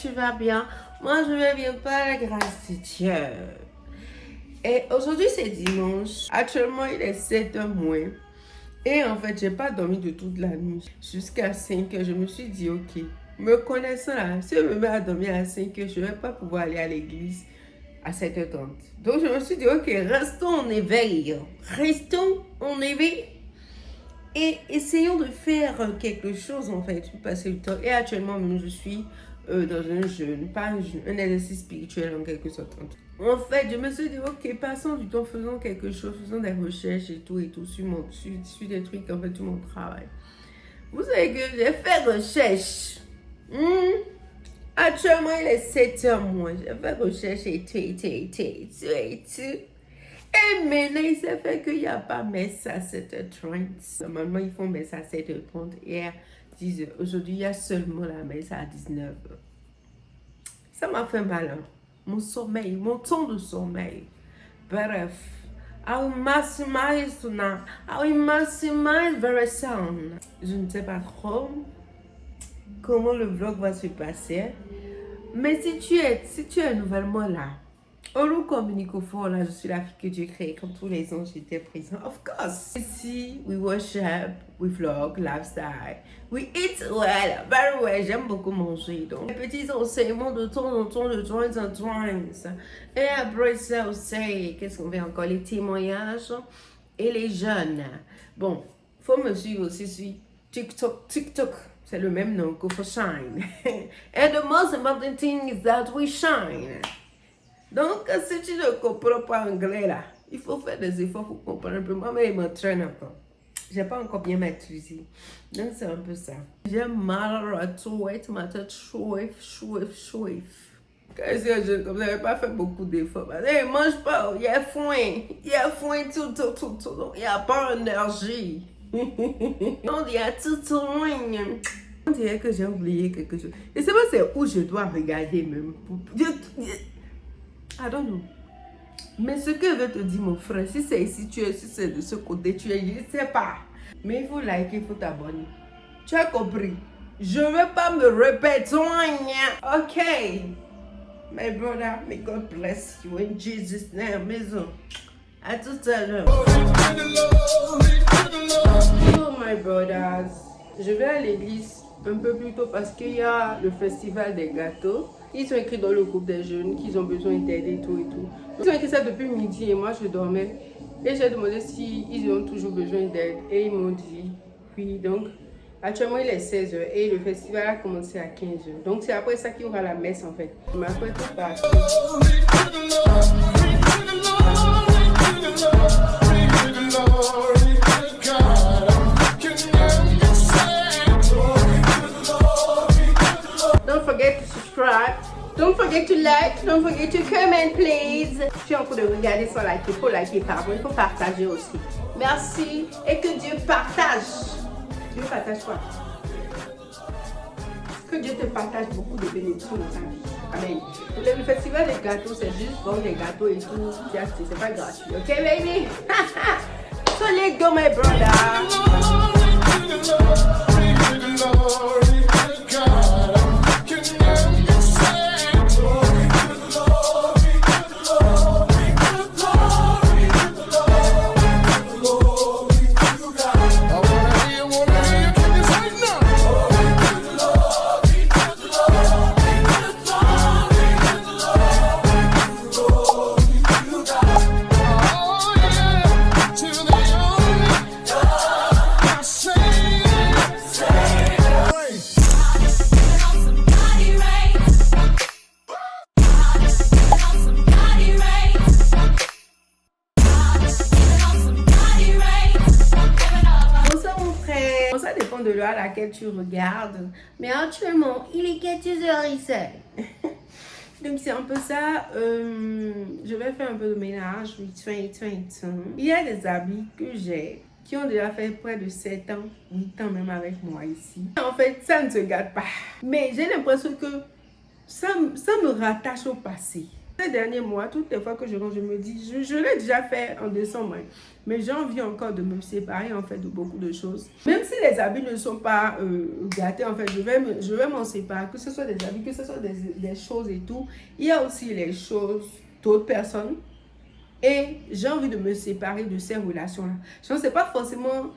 tu vas bien? Moi, je vais bien par la grâce de Dieu. Et aujourd'hui, c'est dimanche. Actuellement, il est 7h moins. Et en fait, j'ai pas dormi de toute la nuit. Jusqu'à 5h, je me suis dit, ok, me connaissant là, si je me mets à dormir à 5h, je vais pas pouvoir aller à l'église à 7h30. Donc, je me suis dit, ok, restons en éveil. Restons en éveil. Et essayons de faire quelque chose en fait, pour passer le temps. Et actuellement, même, je suis dans un jeûne, pas un jeûne, un exercice spirituel en quelque sorte. En fait, je me suis dit, ok, passons du temps, faisons quelque chose, faisons des recherches et tout, sur des trucs, en fait, sur mon travail. Vous savez que j'ai fait recherche. Actuellement, il est 7h moins. J'ai fait recherche et tout. Et maintenant, il s'est fait qu'il n'y a pas messe à 7h30. Normalement, ils font messe à 7h30 et à 10h. Aujourd'hui, il y a seulement la messe à 19h. Ça m'a fait mal. Hein? Mon sommeil, mon temps de sommeil. Bref. I will maximize tonight. I will maximize very soon. Je ne sais pas trop comment le vlog va se passer. Mais si tu es nouvellement là, Olu communique au fond, là, je suis la fille que Dieu crée, comme tous les anges étaient présents. Of course. Ici, we worship, we vlog, lifestyle, we eat well, very well. J'aime beaucoup manger, donc. Les petits enseignements de temps en temps, de joints en joints. Et après ça aussi, qu'est-ce qu'on fait encore? Les témoignages et les jeunes. Bon, faut me suivre aussi sur TikTok. C'est le même nom que for shine. And the most important thing is that we shine. Donc, si tu ne comprends pas anglais là, il faut faire des efforts pour comprendre un peu. Moi, mais il m'entraîne encore. J'ai pas encore bien maîtrisé. Donc, c'est un peu ça. J'ai mal à tout, ma tête chouif. Qu'est-ce que je comme j'avais pas fait beaucoup d'efforts. Il mange pas, il y a foin tout. Donc, il n'y a pas d'énergie. Donc, il y a tout loin. On dirait que j'ai oublié quelque chose. Je sais pas c'est où je dois regarder même. I don't know. Mais ce que veut te dire mon frère, si c'est ici, si c'est de ce côté, je ne sais pas. Mais il faut liker, il faut t'abonner. Tu as compris? Je ne vais pas me répéter. Ok. My brother, may God bless you in Jesus' name. Maison. À tout à l'heure. Hello my brothers. Je vais à l'église un peu plus tôt parce qu'il y a le festival des gâteaux. Ils sont écrits dans le groupe des jeunes qu'ils ont besoin d'aide et tout. Ils ont écrit ça depuis midi et moi je dormais. Et j'ai demandé s'ils ont toujours besoin d'aide. Et ils m'ont dit oui. Donc actuellement il est 16h et le festival a commencé à 15h. Donc c'est après ça qu'il y aura la messe en fait. Je m'apprête pour partir. Don't forget to subscribe. Don't forget to like. Don't forget to comment, please. Je suis en train de regarder sans liker. Il faut liker, pardon. Il faut partager aussi. Merci. Et que Dieu partage. Dieu partage quoi? Que Dieu te partage beaucoup de bénédictions dans ta vie. Amen. Le festival des gâteaux, c'est juste vendre des gâteaux et tout. C'est pas gratuit. Ok, baby? So let's go, my brother. Ça dépend de l'heure à laquelle tu regardes. Mais actuellement, il est 14h ici. Donc c'est un peu ça. Je vais faire un peu de ménage. Il y a des habits que j'ai qui ont déjà fait près de 7 ans, 8 ans même avec moi ici. En fait, ça ne se gâte pas. Mais j'ai l'impression que ça me rattache au passé. Ces derniers mois, toutes les fois que je rentre, je me dis, je l'ai déjà fait en décembre, hein, mais j'ai envie encore de me séparer en fait de beaucoup de choses. Même si les habits ne sont pas gâtés, en fait, je vais m'en séparer, que ce soit des habits, que ce soit des choses et tout. Il y a aussi les choses d'autres personnes. Et j'ai envie de me séparer de ces relations-là. Je ne sais pas forcément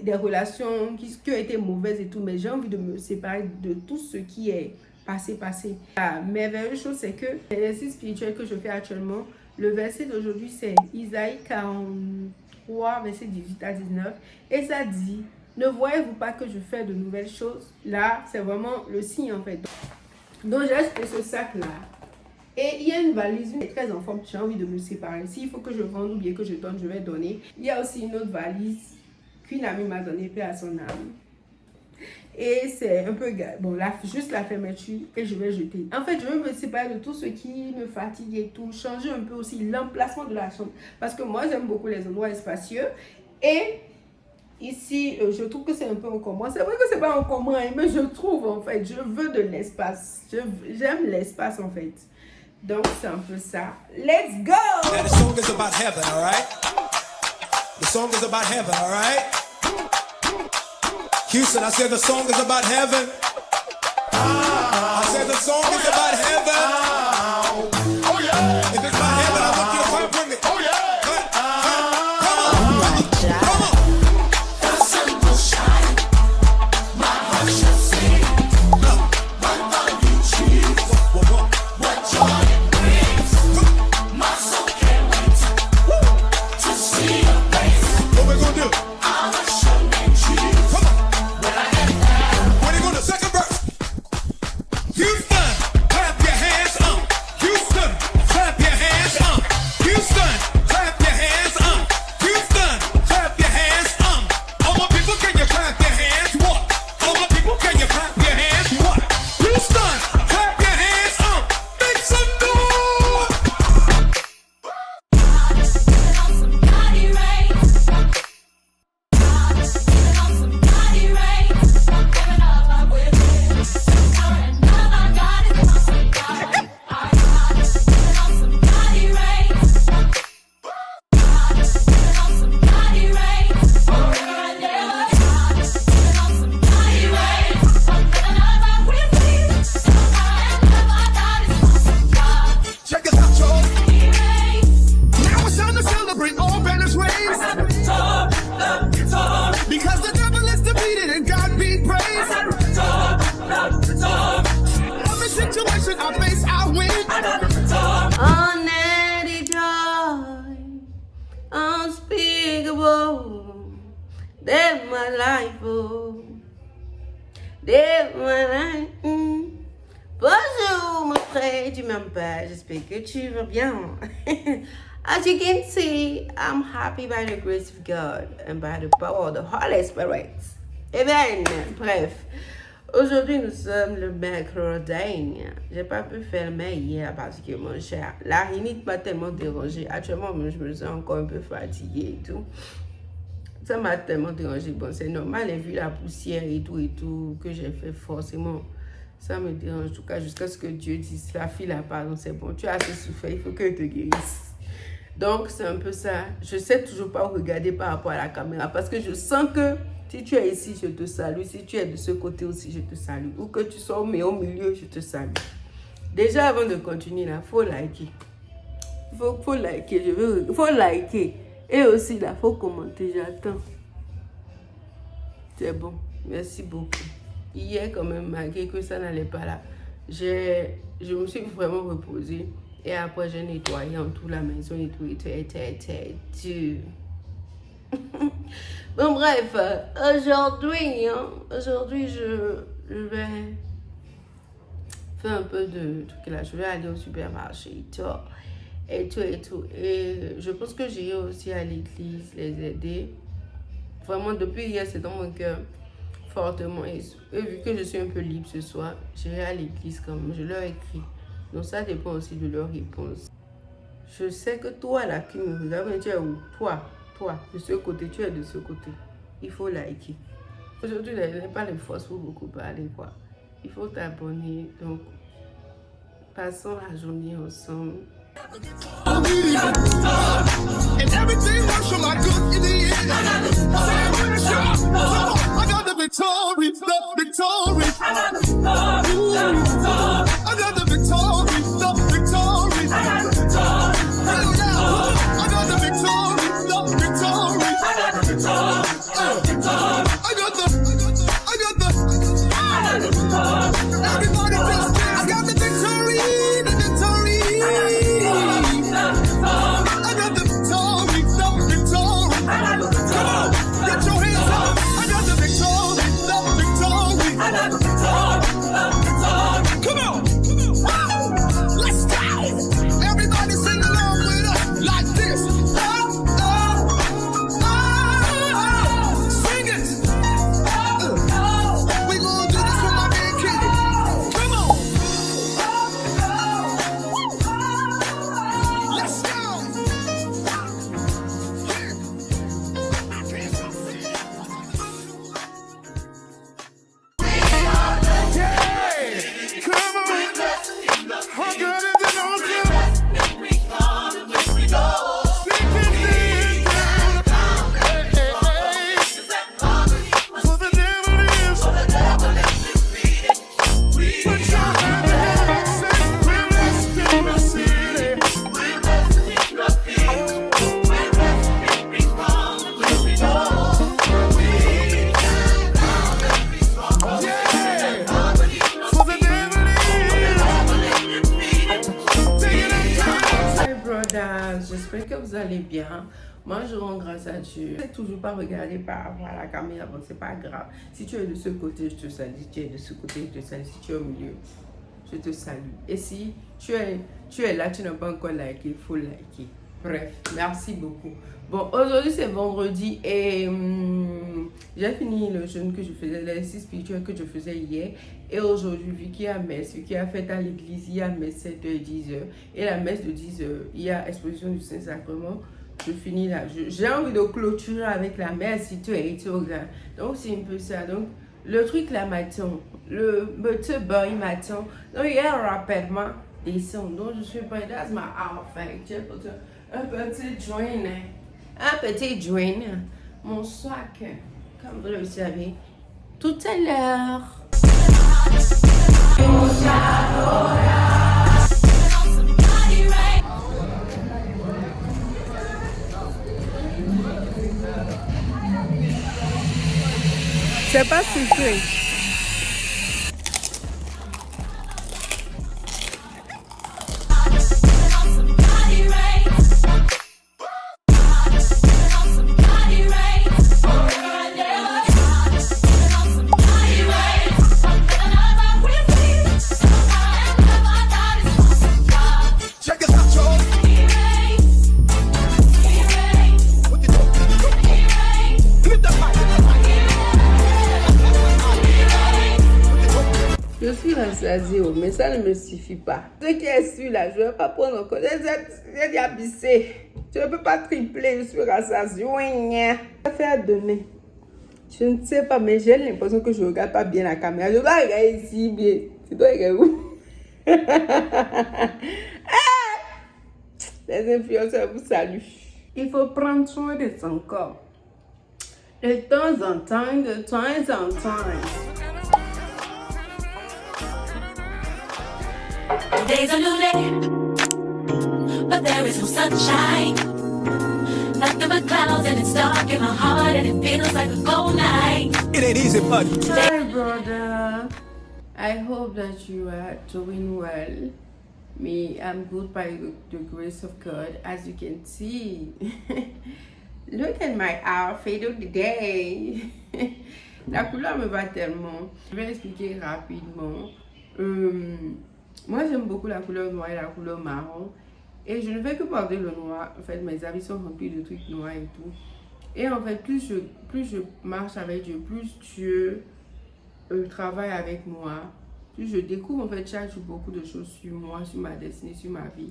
des relations qui ont été mauvaises et tout, mais j'ai envie de me séparer de tout ce qui est passé. La merveilleuse chose, c'est que l'exercice spirituel que je fais actuellement, le verset d'aujourd'hui, c'est Isaïe 43, verset 18 à 19. Et ça dit, ne voyez-vous pas que je fais de nouvelles choses? Là, c'est vraiment le signe en fait. Donc, j'ai acheté ce sac-là. Et il y a une valise, une très en forme, j'ai envie de me séparer. S'il faut que je vende ou bien que je donne, je vais donner. Il y a aussi une autre valise qu'une amie m'a donnée, paix à son âme. Et c'est un peu, bon, là, juste la fermeture et je vais jeter. En fait, je veux me séparer de tout ce qui me fatigue et tout. Changer un peu aussi l'emplacement de la chambre. Parce que moi, j'aime beaucoup les endroits espacieux. Et ici, je trouve que c'est un peu encombrant. C'est vrai que c'est pas encombrant, mais je trouve, en fait, je veux de l'espace. J'aime l'espace, en fait. Donc, c'est un peu ça. Let's go! Now, the song is about heaven, all right? The song is about heaven, all right? Houston, I said the song is about heaven. I said the song is about heaven. Oh, yeah. If it's about heaven, I want you to clap with me. Oh, yeah. Come on. Come on. The sun will shine. My heart shall sing. What are you, Jesus? What joy it brings. My soul can't wait to see your face. What we gonna do? I'm a showman, Jesus. Come on. When I get there, When you go to second verse? Houston, clap your hands up. Houston, clap your hands up. Houston, clap your hands up. Houston, clap your hands up. All my people, can you clap your hands? What? All my people, can you clap your hands? What? Houston, clap your hands up. Make some noise. somebody raise. Somebody raise. Giving up, I'm with it. And now my God is my somebody. Somebody raise. Somebody raise. Somebody raise. Giving up, I'm with it. And now my God is my somebody. Check this out, y'all. Raise. Now it's time to celebrate all banners raised. Because the devil is defeated and God be praised. Every situation I face, I win. On any joy, unspeakable, live my life, oh, live my life. Bonjour mon frère, tu m'aimes pas, j'espère que tu vas bien. As you can see, I'm happy by the grace of God and by the power of the Holy Spirit. Amen. Bref, aujourd'hui nous sommes le mercredi. J'ai pas pu filmer hier parce que mon cher, la rhinite m'a tellement dérangé. Actuellement, je me sens encore un peu fatiguée et tout. Ça m'a tellement dérangé. Bon, c'est normal, et vu la poussière et tout que j'ai fait, forcément, ça me dérange. En tout cas, jusqu'à ce que Dieu dise, la fille là, pardon, c'est bon, tu as assez souffert, il faut que je te guérisse. Donc, c'est un peu ça. Je sais toujours pas regarder par rapport à la caméra parce que je sens que si tu es ici, je te salue. Si tu es de ce côté aussi, je te salue. Ou que tu sois au milieu, je te salue. Déjà, avant de continuer, il faut liker. Faut liker. Il faut liker. Et aussi, là, faut commenter. J'attends. C'est bon. Merci beaucoup. Hier, quand même, malgré que ça n'allait pas là, je me suis vraiment reposée. Et après, j'ai nettoyé en tout la maison et tout. Bon, bref, aujourd'hui, je vais faire un peu de trucs là. Je vais aller au supermarché et tout. Et je pense que j'irai aussi à l'église les aider. Vraiment, depuis hier, c'est dans mon cœur fortement. Et vu que je suis un peu libre ce soir, j'irai à l'église quand même. Je leur écris. Donc ça dépend aussi de leur réponse. Je sais que toi là qui me regarde, tu es où? Toi, de ce côté, tu es de ce côté. Il faut liker. Aujourd'hui, je n'ai pas les forces pour beaucoup parler, quoi. Il faut t'abonner. Donc, Passons la journée ensemble. And everything works for my good in the end. Come on, I got the victory, the victory. I got the victory, the victory. I got the victory, the victory. Everybody just dance. I got the victory, the victory. I got the victory, the victory. Come on, get your hands up. I got the victory, the victory. Come on, let's go. Everybody sing along with us like this. Sing it. We gonna do this for my man Kenny. Come on. Let's go. Come on. How good is it on you? Speaking things down. Hey. For the devil is. Put your hand together and say, we're blessed in the city. Yeah. For the devil is. Take it and count. Hi brothers, j'espère que vous allez bien. Moi je rends grâce à Dieu. Je ne sais toujours pas regarder par rapport à la caméra, bon c'est pas grave. Si tu es de ce côté, je te salue. Si tu es de ce côté, je te salue. Si tu es au milieu, je te salue. Et si tu es là, tu n'as pas encore liké, il faut liker. Bref, merci beaucoup. Bon, aujourd'hui c'est vendredi et j'ai fini le jeûne que je faisais, l'exercice spirituel que je faisais hier. Et aujourd'hui, vu qu'il y a messe, vu qu'il y a fête à l'église, il y a messe 7h, 10h. Et la messe de 10h, il y a exposition du Saint-Sacrement. Je finis là. J'ai envie de clôturer avec la messe et tout. Donc c'est un peu ça. Donc le truc là m'attend. Le petit boy m'attend. Donc il y a un rappellement des sons. Donc je suis pas dans ma outfit. J'ai un petit joint. Un petit joint. Mon sac, comme vous le savez, tout à l'heure. C'est pas sucré. Check it out, y'all. Hit the mic. Je suis rassasiée, mais ça ne me suffit pas. Ce qui est sûr là, je ne vais pas prendre encore. J'ai déjà bissé. Je ne peux pas tripler, je suis rassasiée. Ça fait à donner. Je ne sais pas, mais j'ai l'impression que je ne regarde pas bien la caméra. Je dois regarder ici bien. Tu dois regarder où? Les influenceurs vous saluent. Il faut prendre soin de son corps. De temps en temps, de temps en temps. Today's a new day, but there is no sunshine. Nothing but clouds and it's dark in my heart and it feels like a cold night. It ain't easy, buddy. Hi brother, I hope that you are doing well. Me, I'm good by the grace of God. As you can see, look at my outfit of the day. La couleur me va tellement. Je vais expliquer rapidement. Moi j'aime beaucoup la couleur noire et la couleur marron. Et je ne fais que porter le noir. En fait, mes habits sont remplis de trucs noirs et tout. Et en fait, plus je marche avec Dieu, plus Dieu travaille avec moi, plus je découvre en fait chaque jour beaucoup de choses sur moi, sur ma destinée, sur ma vie.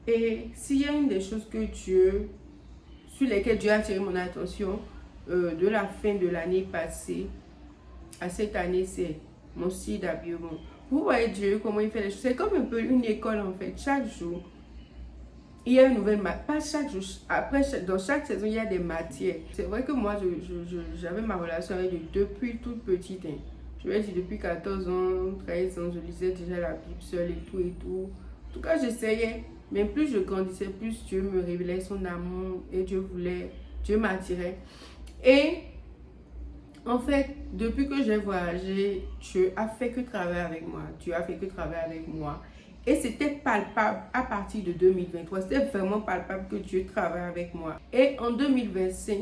Et s'il y a une des choses que sur lesquelles Dieu a attiré mon attention de la fin de l'année passée à cette année, c'est mon style d'habillement. vous voyez Dieu, comment il fait les choses. C'est comme un peu une école en fait. Chaque jour, il y a une nouvelle matière. Pas chaque jour. Après, dans chaque saison, il y a des matières. C'est vrai que moi, j'avais ma relation avec Dieu depuis toute petite. Hein. Je vais dire depuis 14 ans, 13 ans, je lisais déjà la Bible seule et tout et tout. En tout cas, j'essayais. Mais plus je grandissais, plus Dieu me révélait son amour et Dieu m'attirait. Et en fait, depuis que j'ai voyagé, Dieu a fait que travailler avec moi. Dieu a fait que travailler avec moi. Et c'était palpable à partir de 2023. C'était vraiment palpable que Dieu travaille avec moi. Et en 2025,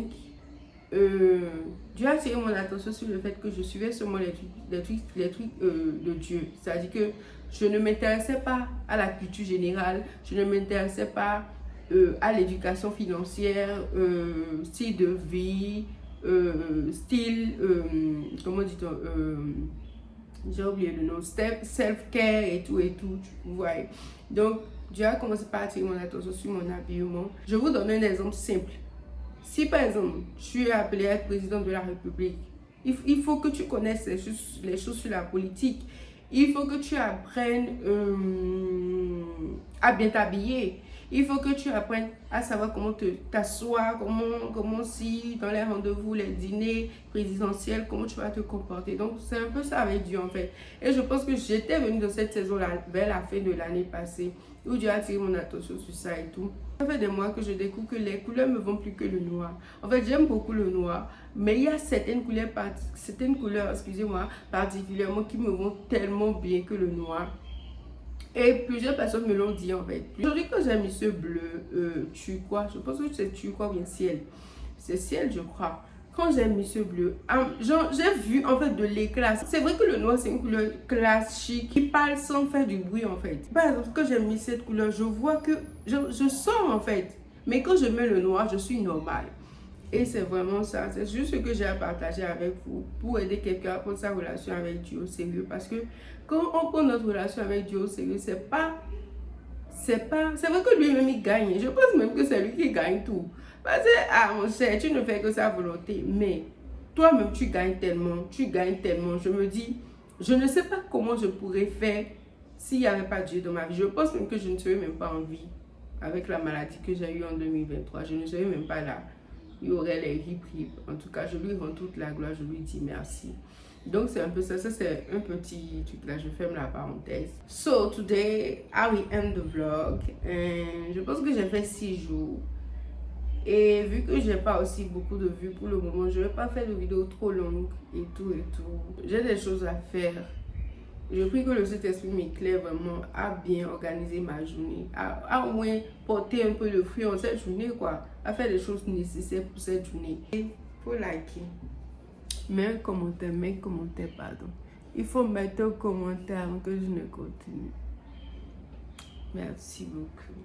Dieu a attiré mon attention sur le fait que je suivais seulement les trucs de Dieu. C'est-à-dire que je ne m'intéressais pas à la culture générale. Je ne m'intéressais pas à l'éducation financière, style de vie, comment dit-on, j'ai oublié le nom, self-care et tout, vous voyez. Donc, Dieu a commencé par attirer mon attention sur mon habillement. Je vous donne un exemple simple. Si par exemple, tu es appelé à être président de la République, il faut que tu connaisses les choses sur la politique. Il faut que tu apprennes à bien t'habiller. Il faut que tu apprennes à savoir comment t'asseoir, comment si dans les rendez-vous, les dîners présidentiels, comment tu vas te comporter. Donc, c'est un peu ça avec Dieu en fait. Et je pense que j'étais venue dans cette saison-là vers la fin de l'année passée, où Dieu a attiré mon attention sur ça et tout. Ça fait des mois que je découvre que les couleurs me vont plus que le noir. En fait, j'aime beaucoup le noir, mais il y a certaines couleurs, particulièrement qui me vont tellement bien que le noir. Et plusieurs personnes me l'ont dit en fait. Aujourd'hui, quand j'ai mis ce bleu turquoise, je pense que c'est turquoise ou bien ciel. C'est ciel, je crois. Quand j'ai mis ce bleu, j'ai vu en fait de l'éclat. C'est vrai que le noir, c'est une couleur classe, chic, qui parle sans faire du bruit en fait. Par exemple, quand j'ai mis cette couleur, je vois que je sors en fait. Mais quand je mets le noir, je suis normale. Et c'est vraiment ça. C'est juste ce que j'ai à partager avec vous pour aider quelqu'un à prendre sa relation avec Dieu au sérieux. Parce que quand on prend notre relation avec Dieu au sérieux, c'est vrai que lui-même il gagne. Je pense même que c'est lui qui gagne tout. Parce que, mon cher, tu ne fais que sa volonté. Mais toi-même, tu gagnes tellement. Je me dis, je ne sais pas comment je pourrais faire s'il n'y avait pas Dieu dans ma vie. Je pense même que je ne serais même pas en vie avec la maladie que j'ai eue en 2023. Je ne serais même pas là. Il y aurait les hip. En tout cas, je lui rends toute la gloire. Je lui dis merci. Donc, c'est un peu ça. Ça, c'est un petit truc là. Je ferme la parenthèse. So, today, I will end the vlog. And je pense que j'ai fait 6 jours. Et vu que j'ai pas aussi beaucoup de vues pour le moment, je vais pas faire de vidéos trop longues et tout. J'ai des choses à faire. Je prie que le Saint-Esprit m'éclaire vraiment à bien organiser ma journée, à au moins porter un peu de fruit en cette journée, quoi, à faire les choses nécessaires pour cette journée. Et pour liker, mets un commentaire, pardon. Il faut mettre un commentaire avant que je ne continue. Merci beaucoup.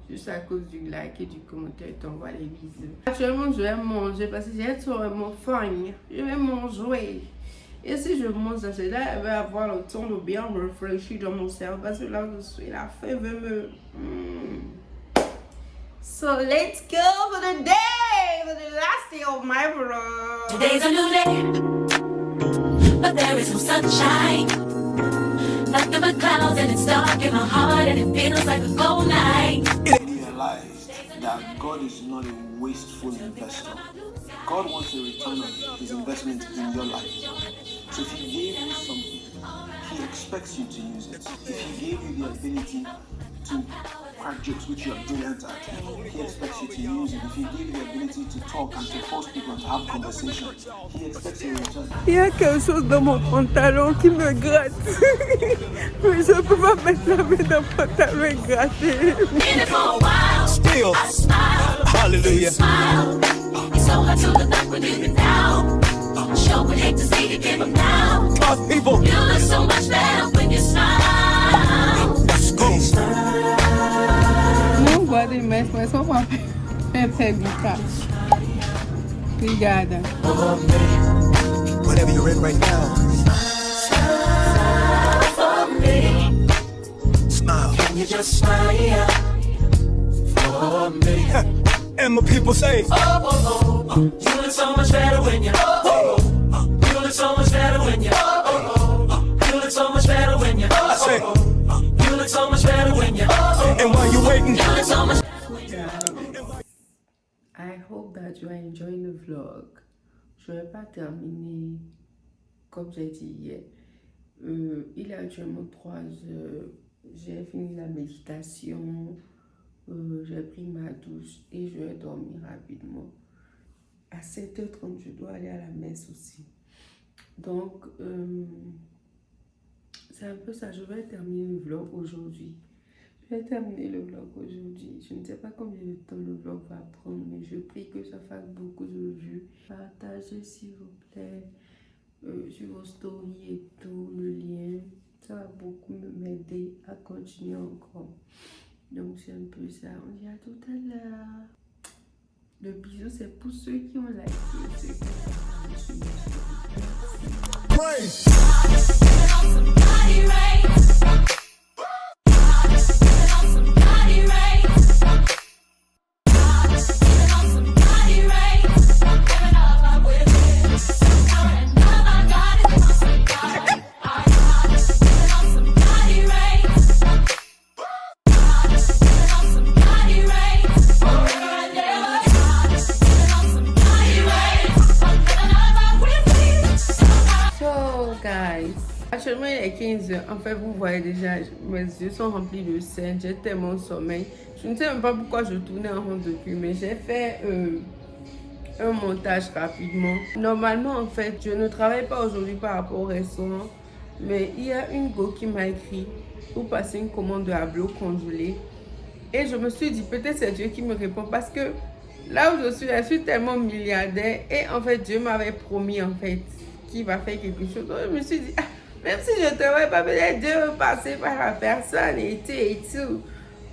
Juste à cause du like et du commentaire, t'envoie les bisous. Actuellement, je vais manger parce que j'ai vraiment faim. Je vais manger. Et si je mange à cela, elle va avoir le temps de bien me réfléchir dans mon cerveau. Parce que là, je suis la faim veut me... So, let's go for the day! For the last day of my vlog. Today's a new day, but there is no sunshine. Nothing but clouds and it's dark in my heart and it feels like a cold night. Realize that God is not a wasteful investor. God wants a return on his investment in your life. So if he gave you something, he expects you to use it. If he gave you the ability to crack jokes, which you are brilliant at, he expects you to use it. If he gave you the ability to talk and to host people and to have conversations, he expects you to return. Il y a quelque chose dans mon pantalon qui me gratte. Mais je peux pas mettre la main dans le pantalon et gratter. Still, hallelujah. It's so hard to look up when you've been down. Sure would hate to see you give up now. God's people. You look so much better when you smile. Let's go. Não gosto de mais, mas só uma pergunta. Obrigada. Whatever you're in right now, Smile for me. smile. Can you just smile for me? And my people say, You look so much better when you You look so much better when you You look so much better waiting. I hope that you are enjoying the vlog. Je ne vais pas terminer comme j'ai dit hier. Il est actuellement 3 heures. J'ai fini la méditation. J'ai pris ma douche et je vais dormir rapidement. À 7h30, je dois aller à la messe aussi. Donc, c'est un peu ça. Je vais terminer le vlog aujourd'hui. Je ne sais pas combien de temps le vlog va prendre, mais je prie que ça fasse beaucoup de vues. Partagez s'il vous plaît sur vos stories et tout, le lien. Ça va beaucoup m'aider à continuer encore. Donc c'est un peu ça. On dit à tout à l'heure. Le bisou c'est pour ceux qui ont liké. Ceux qui ont Actuellement il est 15h, en fait vous voyez déjà mes yeux sont remplis de sel, j'ai tellement sommeil. Je ne sais même pas pourquoi je tournais en rond depuis, mais j'ai fait un montage rapidement. Normalement en fait je ne travaille pas aujourd'hui par rapport au restaurant, mais il y a une go qui m'a écrit pour passer une commande de hablo congelé. Et je me suis dit peut-être c'est Dieu qui me répond parce que là où je suis tellement milliardaire et en fait Dieu m'avait promis en fait qu'il va faire quelque chose. Donc je me suis dit même si je ne travaille pas, peut-être Dieu veut passer par la personne et tout.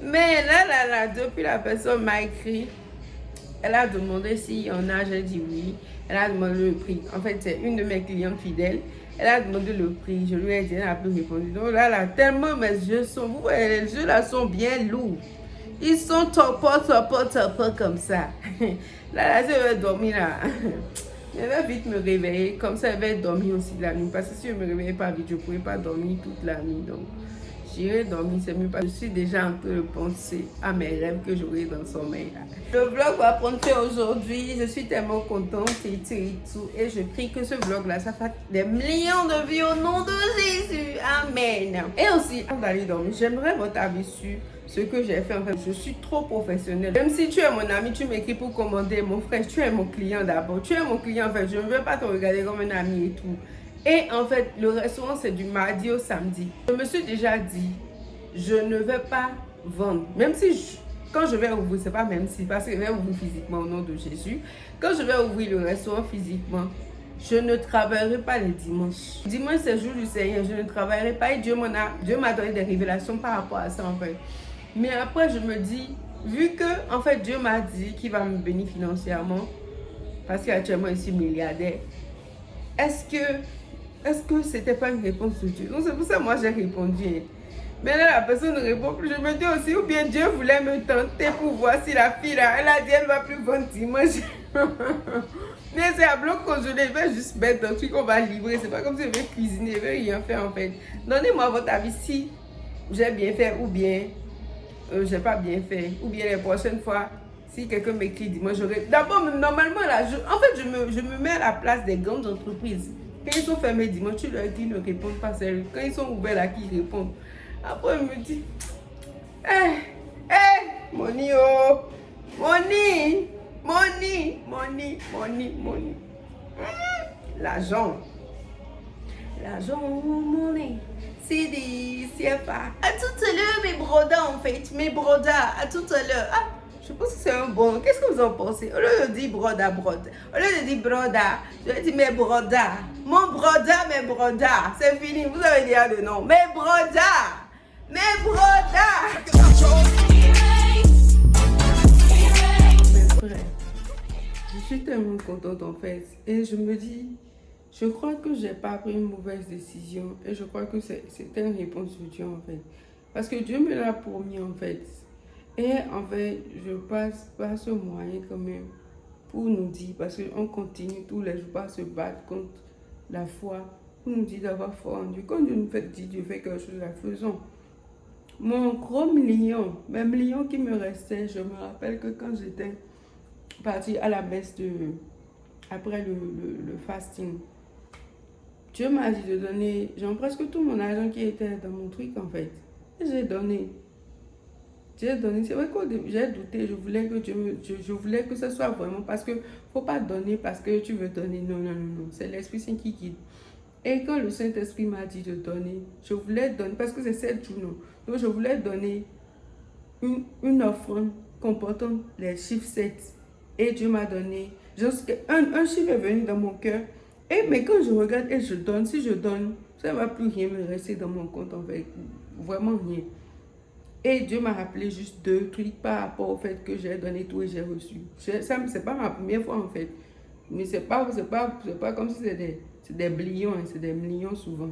Mais là, depuis la personne m'a écrit, elle a demandé s'il y en a, j'ai dit oui. Elle a demandé le prix. En fait, c'est une de mes clientes fidèles. Elle a demandé le prix. Je lui ai dit, elle n'a plus répondu. Donc là, tellement mes yeux sont, vous voyez, les yeux là sont bien lourds. Ils sont topo comme ça. Là, je vais dormir là. Je vais vite me réveiller, comme ça je vais dormir aussi la nuit. Parce que si je ne me réveillais pas vite, je ne pourrais pas dormir toute la nuit. Donc, j'irai dormir, c'est mieux. Je suis déjà en train de penser à mes rêves que j'aurai dans le sommeil. Le vlog va prendre fin aujourd'hui. Je suis tellement contente et tout. Et je prie que ce vlog-là, ça fasse des millions de vues au nom de Jésus. Amen. Et aussi, avant d'aller dormir, j'aimerais votre avis sur ce que j'ai fait. En fait, je suis trop professionnelle. Même si tu es mon ami, tu m'écris pour commander. Mon frère, tu es mon client d'abord. Tu es mon client, en fait. Je ne veux pas te regarder comme un ami et tout. Et en fait, le restaurant, c'est du mardi au samedi. Je me suis déjà dit, je ne vais pas vendre. Même si, quand je vais ouvrir, c'est pas même si, parce que je vais ouvrir physiquement au nom de Jésus. Quand je vais ouvrir le restaurant physiquement, je ne travaillerai pas les dimanches. Dimanche, c'est le jour du Seigneur. Je ne travaillerai pas et Dieu m'a donné des révélations par rapport à ça, en fait. Mais après, je me dis, vu que, en fait, Dieu m'a dit qu'il va me bénir financièrement, parce qu'actuellement, je suis milliardaire, est-ce que c'était pas une réponse de Dieu? Donc, c'est pour ça que moi, j'ai répondu. Mais là, la personne ne répond plus. Je me dis aussi, ou bien Dieu voulait me tenter pour voir si la fille, là, elle a dit, elle ne va plus vendre dimanche. Mais c'est à bloc congelé, je vais juste mettre un truc qu'on va livrer. C'est pas comme si je vais cuisiner, je vais rien faire, en fait. Donnez-moi votre avis si j'ai bien fait ou bien j'ai pas bien fait, ou bien les prochaines fois si quelqu'un m'écrit, dis-moi, j'aurais d'abord normalement là, en fait je me mets à la place des grandes entreprises. Quand ils sont fermés dimanche, tu leur dis, ils ne répondent pas sérieux. Quand ils sont ouverts là, qu'ils répondent. Après je me dis money oh money l'argent money CD, CFA. À tout à l'heure, mes brodas en fait. Mes brodas, à tout à l'heure. Ah, je pense que c'est un bon. Qu'est-ce que vous en pensez? Au lieu de dire broda. Au lieu de dire broda, je vais dire mes brodas. Mon broda, mes brodas. C'est fini, vous avez déjà le nom. Mes brodas. Mes brodas. Mes frères, je suis tellement contente en fait. Et je me dis, je crois que j'ai pas pris une mauvaise décision et je crois que c'était une réponse de Dieu en fait. Parce que Dieu me l'a promis en fait. Et en fait, je passe par ce moyen quand même pour nous dire, parce qu'on continue tous les jours à se battre contre la foi, pour nous dire d'avoir foi en Dieu. Quand Dieu nous fait dire, Dieu fait quelque chose, la faisons. Mon gros million, mes millions qui me restaient, je me rappelle que quand j'étais partie à la messe après le fasting, Dieu m'a dit de donner, genre presque tout mon argent qui était dans mon truc en fait. Et j'ai donné. C'est vrai que j'ai douté, je voulais que ce soit vraiment, parce que faut pas donner parce que tu veux donner, non, c'est l'Esprit Saint qui guide. Et quand le Saint-Esprit m'a dit de donner, je voulais donner, parce que c'est 7 jours, donc je voulais donner une offrande comportant les chiffres 7. Et Dieu m'a donné, un chiffre est venu dans mon cœur, mais quand je regarde et je donne, si je donne, ça ne va plus rien me rester dans mon compte en fait, vraiment rien. Et Dieu m'a rappelé juste 2 trucs par rapport au fait que j'ai donné tout et j'ai reçu. C'est pas ma première fois en fait. Mais c'est pas comme si c'était des millions, hein, c'est des millions souvent.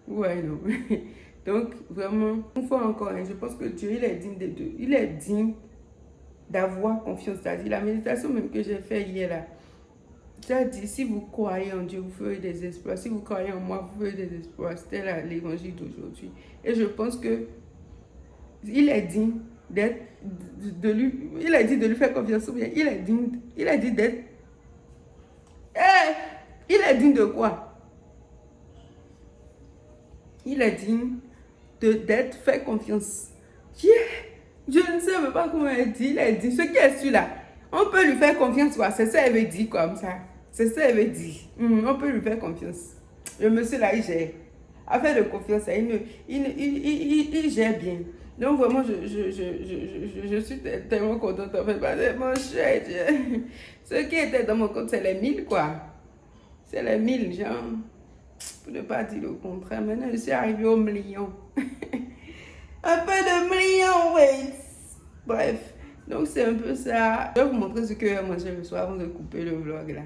Ouais, non. Donc, vraiment, une fois encore, hein, je pense que Dieu, il est digne de Dieu. Il est digne d'avoir confiance. C'est-à-dire, la méditation même que j'ai fait hier là, c'est-à-dire, si vous croyez en Dieu, vous ferez des exploits. Si vous croyez en moi, vous ferez des exploits. C'était l'évangile d'aujourd'hui. Et je pense que il est digne de lui faire confiance, ou bien il est digne d'être. Il est digne de quoi? Il est digne d'être fait confiance. Yeah. Je ne sais même pas comment elle dit. Il est digne. Ce qui est celui-là, on peut lui faire confiance, quoi. C'est ça, elle veut dire comme ça. C'est ça, elle veut dire. On peut lui faire confiance. Le monsieur là, il gère. Affaire de confiance, il gère bien. Donc vraiment, je suis tellement contente en fait. Parce que mon cher, ce qui était dans mon compte, c'est les 1000 quoi. C'est les 1000, genre. Pour ne pas dire le contraire. Maintenant, je suis arrivée au million. Un peu de million, oui. Bref. Donc c'est un peu ça. Je vais vous montrer ce que j'ai mangé le soir avant de couper le vlog là.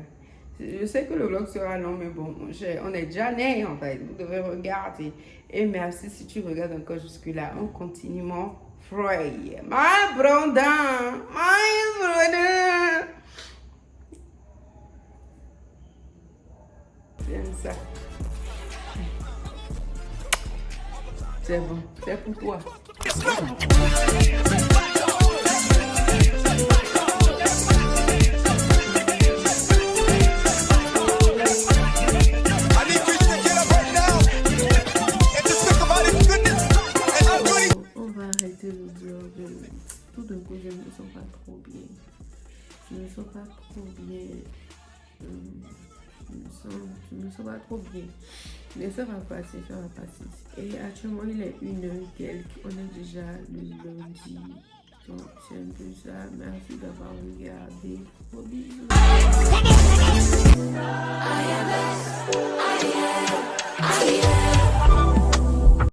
Je sais que le vlog sera long, mais bon, mon cher, on est déjà né en fait. Vous devez regarder. Et merci si tu regardes encore jusque-là. On continue mon frère. My brother. My brother. J'aime ça. C'est bon. C'est pour toi. Tout d'un coup, je ne me sens pas trop bien. Je ne me sens pas trop bien. Je me sens pas trop bien. Mais ça va passer, ça va passer. Et actuellement, il est 1h quelques. On est déjà le lundi. Donc, c'est un peu ça. Merci d'avoir regardé. Gros bisous.